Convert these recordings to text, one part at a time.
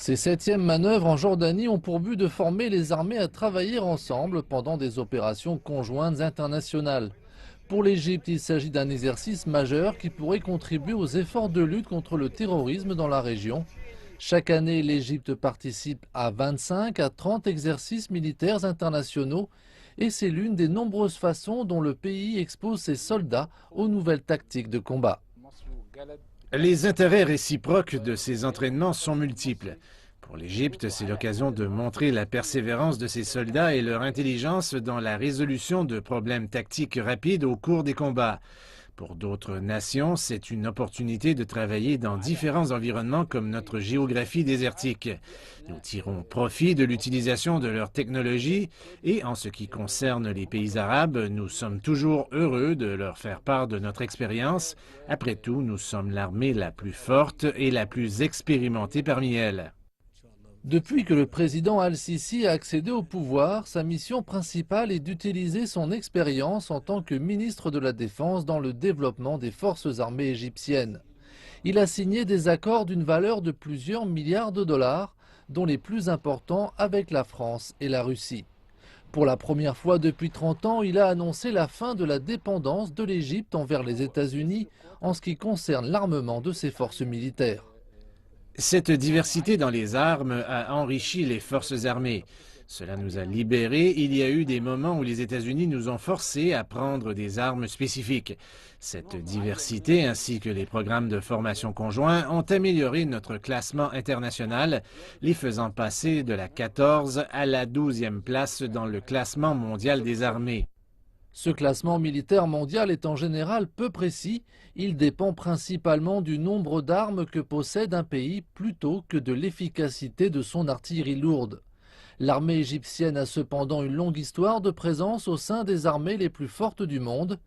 Ces septièmes manœuvres en Jordanie ont pour but de former les armées à travailler ensemble pendant des opérations conjointes internationales. Pour l'Égypte, il s'agit d'un exercice majeur qui pourrait contribuer aux efforts de lutte contre le terrorisme dans la région. Chaque année, l'Égypte participe à 25 à 30 exercices militaires internationaux et c'est l'une des nombreuses façons dont le pays expose ses soldats aux nouvelles tactiques de combat. Les intérêts réciproques de ces entraînements sont multiples. Pour l'Égypte, c'est l'occasion de montrer la persévérance de ses soldats et leur intelligence dans la résolution de problèmes tactiques rapides au cours des combats. Pour d'autres nations, c'est une opportunité de travailler dans différents environnements comme notre géographie désertique. Nous tirons profit de l'utilisation de leur technologie et en ce qui concerne les pays arabes, nous sommes toujours heureux de leur faire part de notre expérience. Après tout, nous sommes l'armée la plus forte et la plus expérimentée parmi elles. Depuis que le président Al-Sisi a accédé au pouvoir, sa mission principale est d'utiliser son expérience en tant que ministre de la Défense dans le développement des forces armées égyptiennes. Il a signé des accords d'une valeur de plusieurs milliards de dollars, dont les plus importants avec la France et la Russie. Pour la première fois depuis 30 ans, il a annoncé la fin de la dépendance de l'Égypte envers les États-Unis en ce qui concerne l'armement de ses forces militaires. Cette diversité dans les armes a enrichi les forces armées. Cela nous a libérés. Il y a eu des moments où les États-Unis nous ont forcés à prendre des armes spécifiques. Cette diversité ainsi que les programmes de formation conjoints ont amélioré notre classement international, les faisant passer de la 14e à la 12e place dans le classement mondial des armées. Ce classement militaire mondial est en général peu précis. Il dépend principalement du nombre d'armes que possède un pays plutôt que de l'efficacité de son artillerie lourde. L'armée égyptienne a cependant une longue histoire de présence au sein des armées les plus fortes du monde.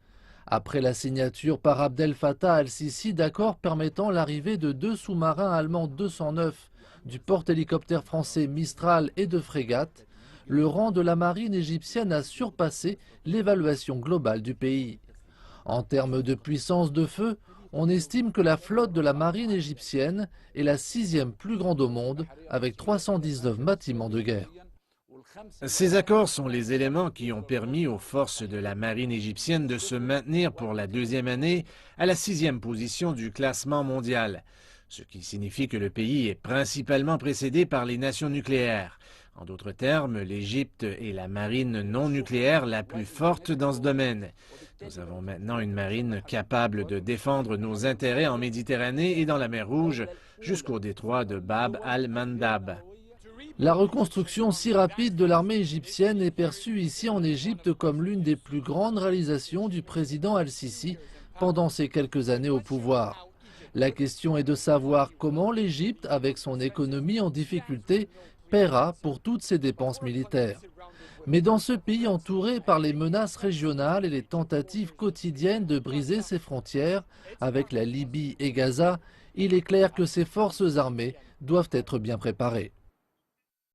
Après la signature par Abdel Fattah al-Sisi d'accords permettant l'arrivée de 2 sous-marins allemands 209, du porte-hélicoptère français Mistral et de frégates, le rang de la marine égyptienne a surpassé l'évaluation globale du pays. En termes de puissance de feu, on estime que la flotte de la marine égyptienne est la 6e plus grande au monde, avec 319 bâtiments de guerre. Ces accords sont les éléments qui ont permis aux forces de la marine égyptienne de se maintenir pour la 2e année à la 6e position du classement mondial, ce qui signifie que le pays est principalement précédé par les nations nucléaires. En d'autres termes, l'Égypte est la marine non nucléaire la plus forte dans ce domaine. Nous avons maintenant une marine capable de défendre nos intérêts en Méditerranée et dans la mer Rouge jusqu'au détroit de Bab al-Mandab. La reconstruction si rapide de l'armée égyptienne est perçue ici en Égypte comme l'une des plus grandes réalisations du président Al-Sisi pendant ses quelques années au pouvoir. La question est de savoir comment l'Égypte, avec son économie en difficulté, paiera pour toutes ses dépenses militaires. Mais dans ce pays entouré par les menaces régionales et les tentatives quotidiennes de briser ses frontières avec la Libye et Gaza, il est clair que ses forces armées doivent être bien préparées.